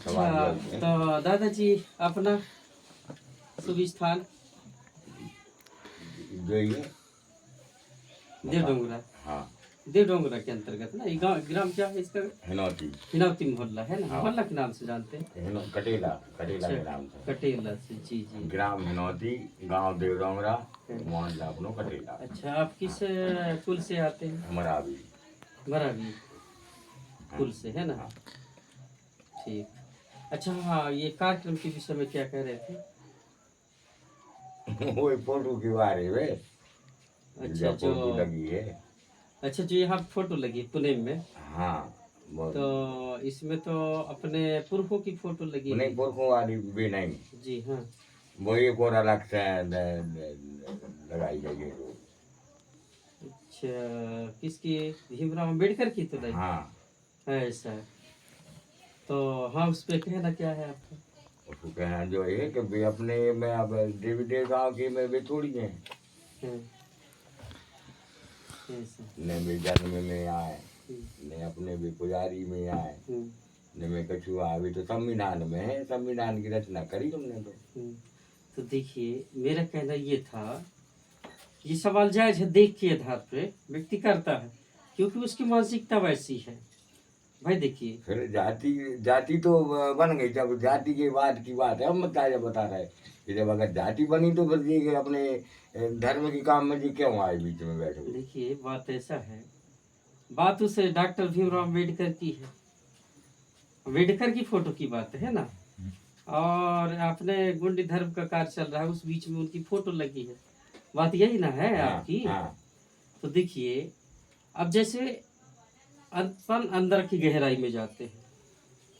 सवाल अच्छा, तो दादाजी अपना शुभ स्थान जो ये देवडोंगरा। हाँ देवडोंगरा के अंतर्गत ना, ये गाँव ग्राम क्या है इसका? हिनौती हिनौती मोहल्ला है ना, हाँ। मोहल्ला के नाम से जानते हैं। कटेला कटेला अच्छा, के नाम से कटेला से, जी जी। ग्राम हिनौती, गांव देवडोंगरा, मोहल्ला अपनो कटेला। अच्छा, आप किस कुल से आते हैं? मरावी। मरावी कुल से है ना। हाँ। ठीक। अच्छा, हाँ, ये कार्यक्रम के विषय में क्या कह रहे थे? वो फोटो के बारे में अच्छा, जो जो फोटो लगी है। अच्छा, जो यहाँ फोटो लगी पुणे में, हाँ तो इसमें तो अपने पुरखों की फोटो लगी नहीं है। पुरखों वाली भी नहीं, जी हाँ। वो एक और अलग से लगाई गई है जो। अच्छा, किसकी? भीमराव अम्बेडकर की तो नहीं हाँ है ऐसा? तो हाँ, उस पे कहना क्या है आपका? उसको कहना जो है कि भी अपने में अब देवी देवताओं की में भी थोड़ी है, हाँ, ऐसा। न भी जन्म में आए, हम्म, न अपने भी पुजारी में आए, हम्म, न में कछु अभी तो संविधान में है, संविधान की रचना करी तुमने तो। हम्म। तो देखिए, मेरा कहना ये था, ये सवाल जायज है, देख के आधार पे व्यक्ति करता है, क्योंकि उसकी मानसिकता वैसी है। भाई देखिए, फिर जाति जाति तो बन गई, जब जाति के बाद की बात है, हम बता रहे कि जब अगर जाति बनी तो फिर ये अपने धर्म के काम में जी क्यों आए बीच में बैठे हुए। देखिए बात ऐसा है, बात उस डॉक्टर भीमराव अम्बेडकर की है, अम्बेडकर की फोटो की बात है ना। और अपने गुंडी धर्म का कार्य चल रहा है, उस बीच में उनकी फोटो लगी है। बात यही ना है हाँ, आपकी। हाँ। तो देखिए, अब जैसे अपन अंदर की गहराई में जाते हैं,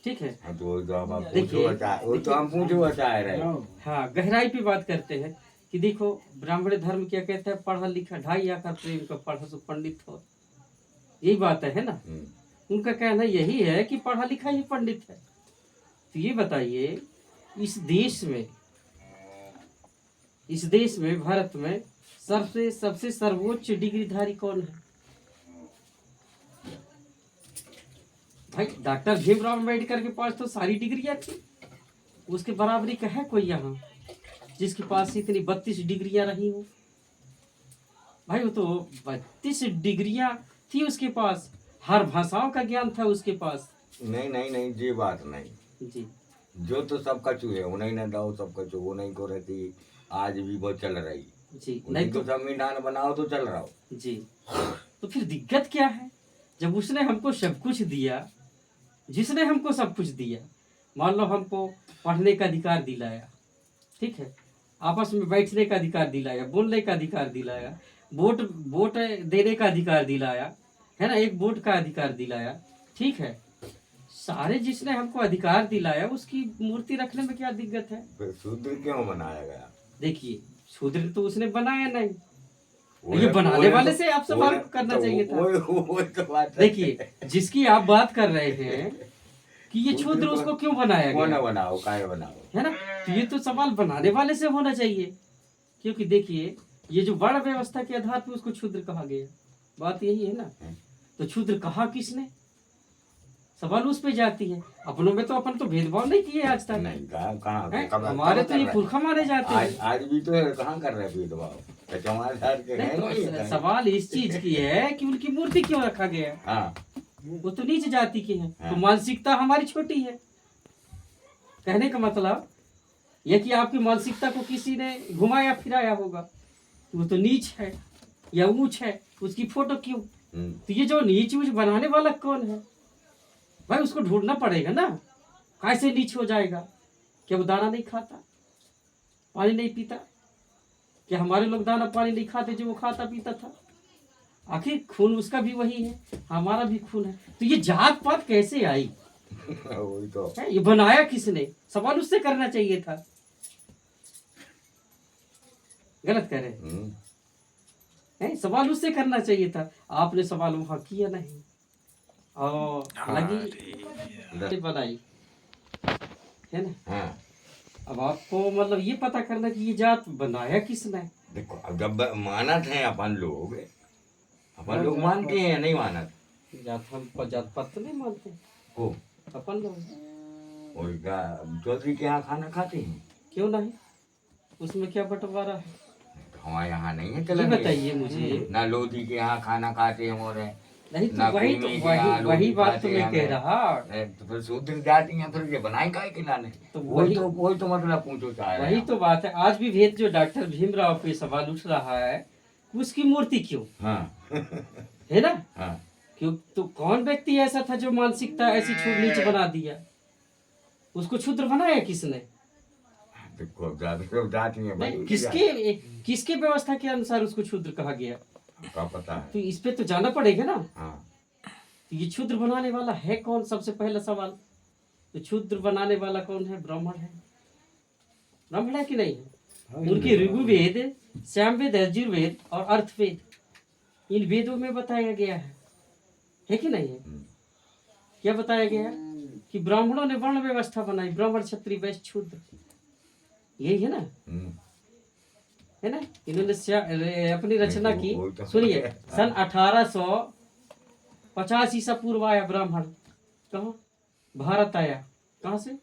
ठीक है। हाँ, तो वो तो हम देखिए, पूछो चाह रहे हैं। हाँ, गहराई पे बात करते हैं कि देखो, ब्राह्मण धर्म क्या कहता है? पढ़ा लिखा ढाई आकर प्रेम का पढ़ा सो पंडित हो। यही बात है ना। उनका कहना यही है कि पढ़ा लिखा ही पंडित है। तो ये बताइए, इस देश में भारत में सबसे सबसे सर्वोच्च डिग्रीधारी कौन है? भाई डॉक्टर भीमराव अम्बेडकर के पास तो सारी डिग्रियां थी, उसके बराबरी का है कोई यहाँ जिसके पास इतनी 32 डिग्रियां रही हो? भाई वो तो 32 डिग्रियां थी उसके पास, हर भाषाओं का ज्ञान था उसके पास। नहीं नहीं नहीं, ये बात नहीं जी जो तो सब कछु है उन्हीं ने दो सब कछु उन्हीं को रहती, आज भी वो चल रही। जी, उन्हीं नहीं तो तो संविधान बनाओ तो चल रहा हो। जी, तो फिर दिक्कत क्या है? जब उसने हमको सब कुछ दिया, जिसने हमको सब कुछ दिया, मान लो हमको पढ़ने का अधिकार दिलाया, ठीक है, आपस में बैठने का अधिकार दिलाया, बोलने का अधिकार दिलाया, वोट वोट देने का अधिकार दिलाया, है ना, एक वोट का अधिकार दिलाया, ठीक है। सारे जिसने हमको अधिकार दिलाया, उसकी मूर्ति रखने में क्या दिक्कत है? फिर शूद्र क्यों बनाया गया? देखिए, शूद्र तो उसने बनाया नहीं, वो- ये बनाने वो- वाले से आप सवाल वो- करना तो चाहिए था। वो तो बात है। देखिए, जिसकी आप बात कर रहे हैं कि ये शूद्र शूद्र, को- उसको क्यों बनाया कौन गया, बनाओ काय बनाओ, है ना। तो ये तो सवाल बनाने वाले से होना चाहिए, क्योंकि देखिए, ये जो वर्ण व्यवस्था के आधार पर उसको क्षुद्र कहा गया, बात यही है ना। तो क्षुद्र कहा किसने? सवाल उस पे जाती है। अपनों में तो अपन तो भेदभाव नहीं किए आज तक, नहीं कहाँ हैं? कब- हमारे कब तो कर ये रहे? पुरखा माने जाते आज हैं। आज भी तो कहाँ कर रहे हैं भेदभाव, चमार साहब के नहीं हैं नहीं तो है। सवाल इस चीज की है कि उनकी मूर्ति क्यों रखा गया? हाँ वो तो नीच जाति के हैं, हाँ। तो मानसिकता हमारी छोटी है। कहने का मतलब यह कि आपकी मानसिकता को किसी ने घुमाया फिराया होगा, वो तो नीच है या ऊंच है, उसकी फोटो क्यों? तो ये जो नीच ऊंच बनाने वाला कौन है? भाई उसको ढूंढना पड़ेगा ना, कैसे नीच हो जाएगा? क्या वो दाना नहीं खाता, पानी नहीं पीता? क्या हमारे लोग दाना पानी नहीं खाते जो वो खाता पीता था? आखिर खून उसका भी वही है, हमारा भी खून है। तो ये जात पात कैसे आई वही तो है? ये बनाया किसने? सवाल उससे करना चाहिए था। गलत कह रहे हैं, सवाल उससे करना चाहिए था। आपने सवाल वहां किया नहीं और लगी बनाई, है ना। हाँ। अब आपको मतलब ये पता करना कि ये जात बनाया किसने। देखो अब जब मानत है अपन लोग मानते हैं या नहीं मानत? जात हम जात पात तो नहीं मानते को अपन लोग। और क्या चौधरी के यहाँ खाना खाते हैं? क्यों नहीं? उसमें क्या बंटवारा है? हमारे यहाँ नहीं है ये चलन। बताइए मुझे। ना लोधी के यहाँ खाना खाते हैं और नहीं ना तो वही तो कुर्मी के यहाँ वही लोधी बात तो खाते मैं हैं कह हमें। रहा। तो फिर शूद्र जाति हैं, फिर ये बनाए काहे के लाने? तो वही तो मतलब पूछो चाह रहे वही हैं तो बात है। आज भी भेद जो डॉक्टर भीमराव पे सवाल उठ रहा है, उसकी मूर्ति क्यों हाँ है ना? हाँ क्यों? तो कौन व्यक्ति ऐसा था जो मानसिकता ऐसी छूट नीच बना दिया? उसको क्षुद्र बनाया किसने? देखो जाति में नहीं, भाई किसके व्यवस्था के अनुसार उसको क्षुद्र कहा गया? का पता है। तो इस पे तो जाना पड़ेगा ना। हाँ तो ये क्षुद्र बनाने वाला है कौन? सबसे पहला सवाल तो क्षुद्र बनाने वाला कौन है? ब्राह्मण है। ब्राह्मण है कि नहीं है? उनके ऋग्वेद, सामवेद, यजुर्वेद और अर्थवेद, इन वेदों में बताया गया है कि नहीं है? क्या बताया गया? कि ब्राह्मणों ने वर्ण व्यवस्था बनाई, ब्राह्मण, क्षत्रिय, वैश्य, शूद्र, यही है ना? है ना? इन्होंने अपनी रचना की। सुनिए, सन 1850 ईसा पूर्व आया ब्राह्मण। कहाँ? भारत आया। कहाँ से?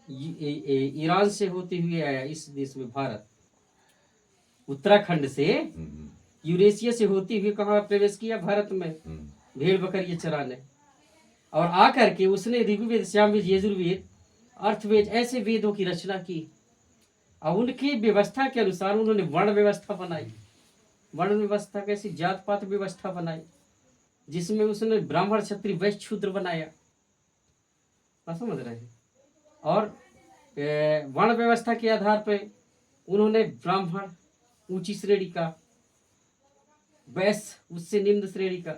ईरान से होते हुए आया इस देश में, भारत। उत्तराखंड से, यूरेशिया से होते हुए कहाँ प्रवेश किया? भारत में, भेड़ बकरियां चराने। और आकर के उसने ऋग्वेद, सामवेद, यजुर्वेद, अर्थवेद ऐसे वेदों की रचना की। और उनकी व्यवस्था के अनुसार उन्होंने वर्ण व्यवस्था बनाई। वर्ण व्यवस्था कैसी? जात पात व्यवस्था बनाई, जिसमें उसने ब्राह्मण, क्षत्रिय, वैश्य, शूद्र बनाया। आप समझ रहे हैं? और वर्ण व्यवस्था के आधार पर उन्होंने ब्राह्मण ऊंची श्रेणी का, वैश्य उससे निम्न श्रेणी का,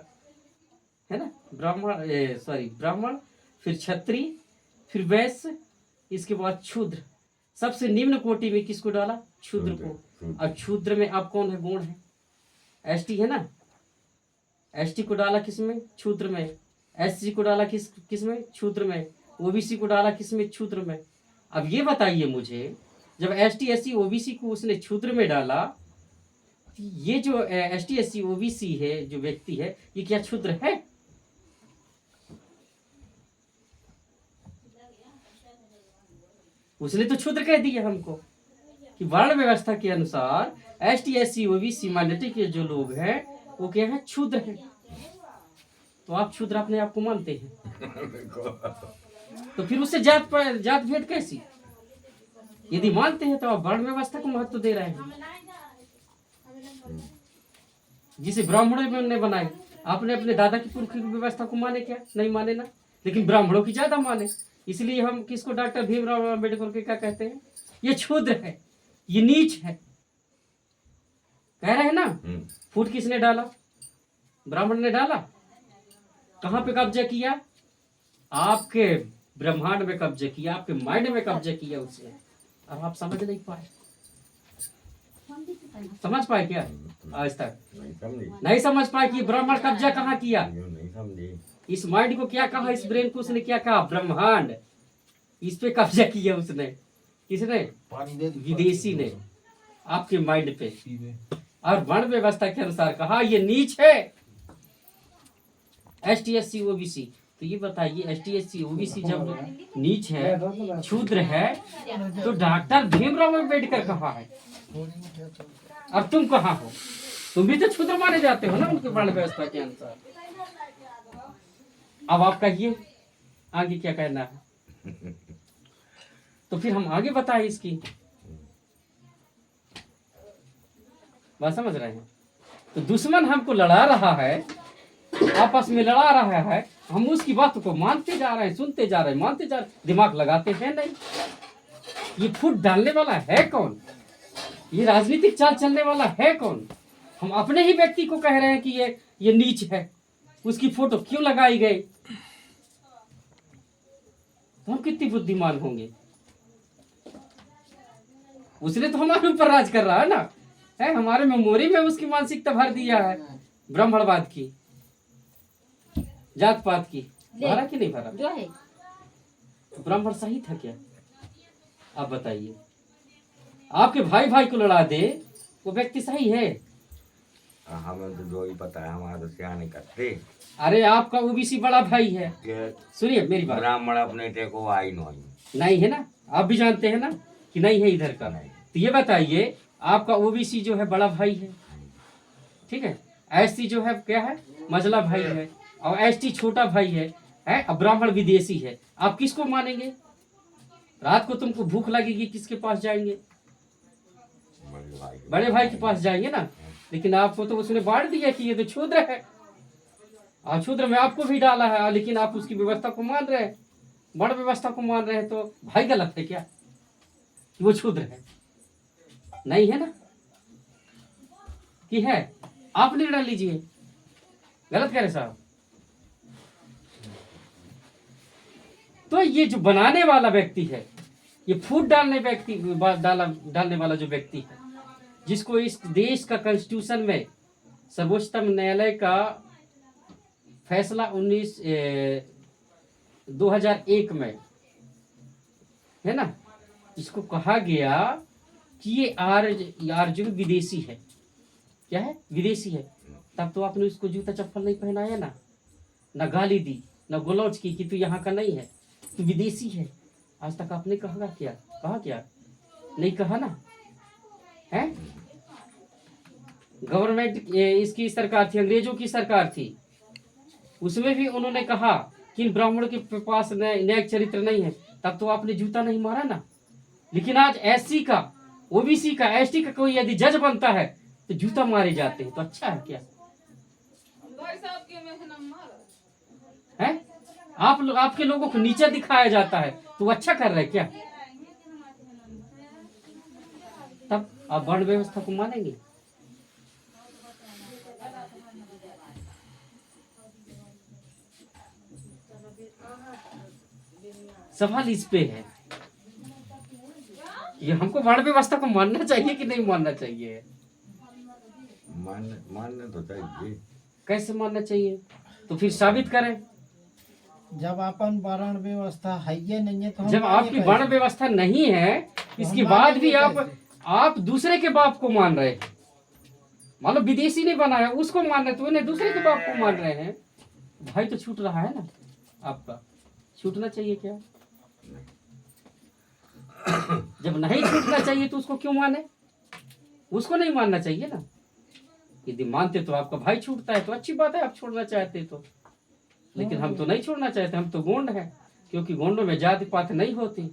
है ना? ब्राह्मण, फिर क्षत्रिय, फिर वैश्य, इसके बाद शूद्र। सबसे निम्न कोटि में किसको डाला? क्षुद्र को। और क्षुद्र में अब कौन है? गुण है, एसटी है ना? एसटी को डाला किसमें? क्षुद्र में। एससी को डाला किसमें? क्षुद्र में। ओबीसी को डाला किसमें? क्षुद्र में। अब ये बताइए मुझे, जब एसटी, एससी, ओबीसी को उसने क्षुद्र में डाला, ये जो एसटी, एससी, ओबीसी है, जो व्यक्ति है, ये क्या क्षुद्र है? उसने तो क्षुद्र कह दिया हमको कि वर्ण व्यवस्था के अनुसार एसटी, एससी, ओबीसी माइनॉरिटी के जो लोग हैं वो क्या है? क्षुद्र है। तो आप क्षुद्र अपने आप को मानते हैं, तो फिर उससे जात भेद कैसी? यदि मानते हैं तो आप वर्ण व्यवस्था को महत्व दे रहे हैं, जिसे ब्राह्मणों ने बनाई। आपने अपने दादा की पुरख की व्यवस्था को माने क्या? नहीं माने ना, लेकिन ब्राह्मणों की ज्यादा माने। इसलिए हम किसको डॉक्टर भीमराव अम्बेडकर के क्या कहते हैं? ये क्षुद्र है, ये नीच है, कह रहे हैं ना? फूट किसने डाला? ब्राह्मण ने डाला। कहाँ पे कब्जा किया? आपके ब्रह्मांड में कब्जा किया, आपके माइंड में कब्जा किया उसने। अब आप समझ नहीं पाए। समझ पाए क्या आज तक? नहीं समझ पाए कि ब्राह्मण कब्जा कहाँ किया? इस माइंड को क्या कहा? इस ब्रेन को उसने क्या कहा? ब्रह्मांड। इस पे कब्जा किया उसने। किसने? विदेशी ने, आपके माइंड पे। और वर्ण व्यवस्था के अनुसार कहा ये नीच है, एसटी, एससी, ओबीसी। तो ये बताइए, एसटी, एससी, ओबीसी जब नीच है, क्षुद्र है, तो डॉक्टर भीमराव अम्बेडकर कहाँ है? और तुम कहाँ हो? तुम भी तो क्षुद्र माने जाते हो ना उनके वर्ण व्यवस्था के अनुसार। अब आप कहिए आगे क्या कहना है? तो फिर हम आगे बताएं इसकी बात, समझ रहे हैं? तो दुश्मन हमको लड़ा रहा है, आपस में लड़ा रहा है, हम उसकी बात को मानते जा रहे हैं, सुनते जा रहे हैं, मानते जा रहे हैं, दिमाग लगाते हैं नहीं। ये फूट डालने वाला है कौन? ये राजनीतिक चाल चलने वाला है कौन? हम अपने ही व्यक्ति को कह रहे हैं कि ये नीच है, उसकी फोटो क्यों लगाई गई? तो हम कितनी बुद्धिमान होंगे? उसने तो हमारे ऊपर राज कर रहा है ना, है हमारे मेमोरी में उसकी मानसिकता भर दिया है, ब्राह्मणवाद की, जात पात की। भरा कि नहीं भरा? जो है ब्राह्मण सही था क्या? आप बताइए। आपके भाई भाई को लड़ा दे, वो व्यक्ति सही है? हमें तो जो ही पता है, हमारा तो क्या नहीं करते। अरे आपका ओबीसी बड़ा भाई है, कि सुनिए मेरी बात। ब्राह्मण अपने टेको आई नहीं। नहीं है ना, आप भी जानते हैं ना कि नहीं है इधर का। नहीं। तो ये बताइए, आपका ओबीसी जो है बड़ा भाई है, ठीक है, एससी जो है क्या है, मझला भाई है, और एसटी छोटा भाई है, और ब्राह्मण विदेशी है। आप किसको मानेंगे? रात को तुमको भूख लगेगी, किसके पास जाएंगे? बड़े भाई के पास जाएंगे ना। लेकिन आपको तो उसने बांट दिया कि ये तो क्षुद्र है, और क्षुद्र में आपको भी डाला है, लेकिन आप उसकी व्यवस्था को मान रहे हैं, बड़ व्यवस्था को मान रहे हैं। तो भाई गलत है क्या कि वो क्षुद्र है? नहीं है ना कि है? आप निर्णय लीजिए, गलत कह रहे साहब। तो ये जो बनाने वाला व्यक्ति है, ये फूट डालने डालने वाला जो व्यक्ति है, जिसको इस देश का कॉन्स्टिट्यूशन में सर्वोच्चतम न्यायालय का फैसला 2001 में है ना, इसको कहा गया कि ये अर्जुन विदेशी है। क्या है? विदेशी है। तब तो आपने उसको जूता चप्पल नहीं पहनाया ना, ना गाली दी, ना गलौज की कि तू यहाँ का नहीं है, तू विदेशी है। आज तक आपने कहा क्या? नहीं कहा ना है। गवर्नमेंट इसकी सरकार थी, अंग्रेजों की सरकार थी, उसमें भी उन्होंने कहा कि इन ब्राह्मणों के पास न्यायिक चरित्र नहीं है। तब तो आपने जूता नहीं मारा ना। लेकिन आज एससी का, ओबीसी का, एसटी का कोई यदि जज बनता है तो जूता मारे जाते हैं। तो अच्छा है क्या है? आपके लोगों को नीचे दिखाया जाता है, तो अच्छा कर रहे क्या? तब आप वर्ण व्यवस्था को मानेंगे? सवाल इस पे है, ये हमको वर्ण व्यवस्था को मानना चाहिए कि नहीं मानना चाहिए? मानना तो चाहिए। कैसे मानना चाहिए? तो फिर साबित करें। जब अपन वर्ण व्यवस्था है ये नहीं है तो हम जब आपकी कैसे? वर्ण व्यवस्था नहीं है, इसके हम बाद भी मानेंगे आप दूसरे के बाप को मान रहे हैं। मान लो विदेशी ने बनाया, उसको मान रहे, तो उन्हें दूसरे के बाप को मान रहे हैं। भाई तो छूट रहा है ना आपका। छूटना चाहिए क्या? जब नहीं छूटना चाहिए तो उसको क्यों माने? उसको नहीं मानना चाहिए ना। यदि मानते तो आपका भाई छूटता है तो अच्छी बात है, आप छोड़ना चाहते तो। लेकिन हम तो नहीं छोड़ना चाहते, हम तो गोंड हैं, क्योंकि गोंडों में जाति पात नहीं होती।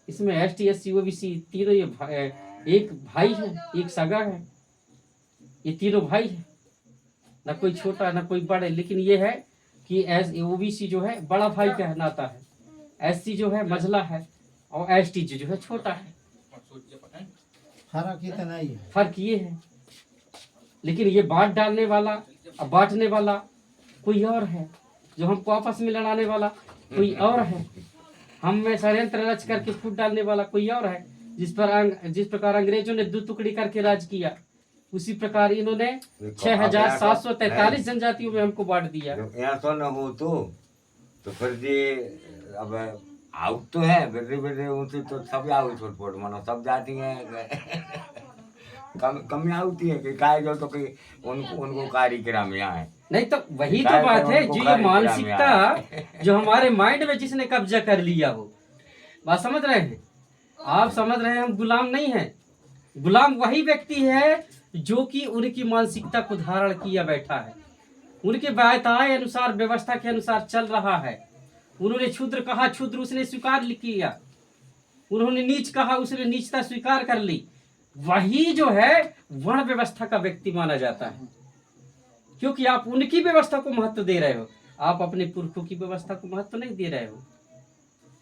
इसमें एसटी, एससी, ओबीसी तीनों एक भाई है, एक सगा है। ये तीनों भाई है, ना कोई छोटा ना कोई बड़े। लेकिन ये है कि ओबीसी जो है बड़ा भाई कहलाता है, एससी जो है मझला है, और एसटी जो है छोटा है। फर्क इतना ही है। फर्क ये है। लेकिन ये बांट डालने वाला और बांटने वाला कोई और है, जो हमको आपस में लड़ाने वाला कोई और है, हम में षड्यंत्र रच करके फूट डालने वाला कोई और है। जिस प्रकार अंग्रेजों ने 2 टुकड़ी करके राज किया, उसी प्रकार इन्होंने 6743 जनजातियों में हमको बांट दिया। ऐसा न हो तो फिर ये अब आउट तो है, बेटे उनसे तो सब आउट छोट मानो सब जाती हैं। कमी आउती है कि काय जो तो कि उनको कार्यक्रम में आए। नहीं तो वही तो बात है, जो ये मानसिकता जो हमारे माइंड में जिसने कब्जा कर लिया हो, बात समझ रहे हैं आप? समझ रहे हैं हम गुलाम नहीं हैं। गुलाम वही व्यक्ति है जो कि उनकी मानसिकता को धारण किया बैठा है, उनके बायताए अनुसार, व्यवस्था के अनुसार चल रहा है। उन्होंने क्षुद्र कहा, क्षुद्र उसने स्वीकार किया। उन्होंने नीच कहा, उसने नीचता स्वीकार कर ली। वही जो है वर्ण व्यवस्था का व्यक्ति माना जाता है, क्योंकि आप उनकी व्यवस्था को महत्व दे रहे हो, आप अपने पुरखों की व्यवस्था को महत्व नहीं दे रहे हो।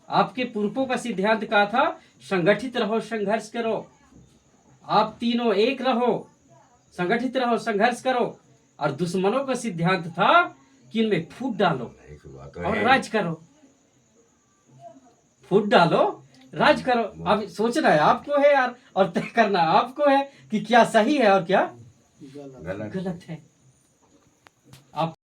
आपके पुरखों का सिद्धांत क्या था? संगठित रहो, संघर्ष करो। आप तीनों एक रहो, संगठित रहो, संघर्ष करो। और दुश्मनों का सिद्धांत था कि इनमें फूट डालो और राज करो। फूट डालो, राज करो। अब सोचना है आपको है यार, और तय करना आपको है कि क्या सही है और क्या गलत गलत है। आप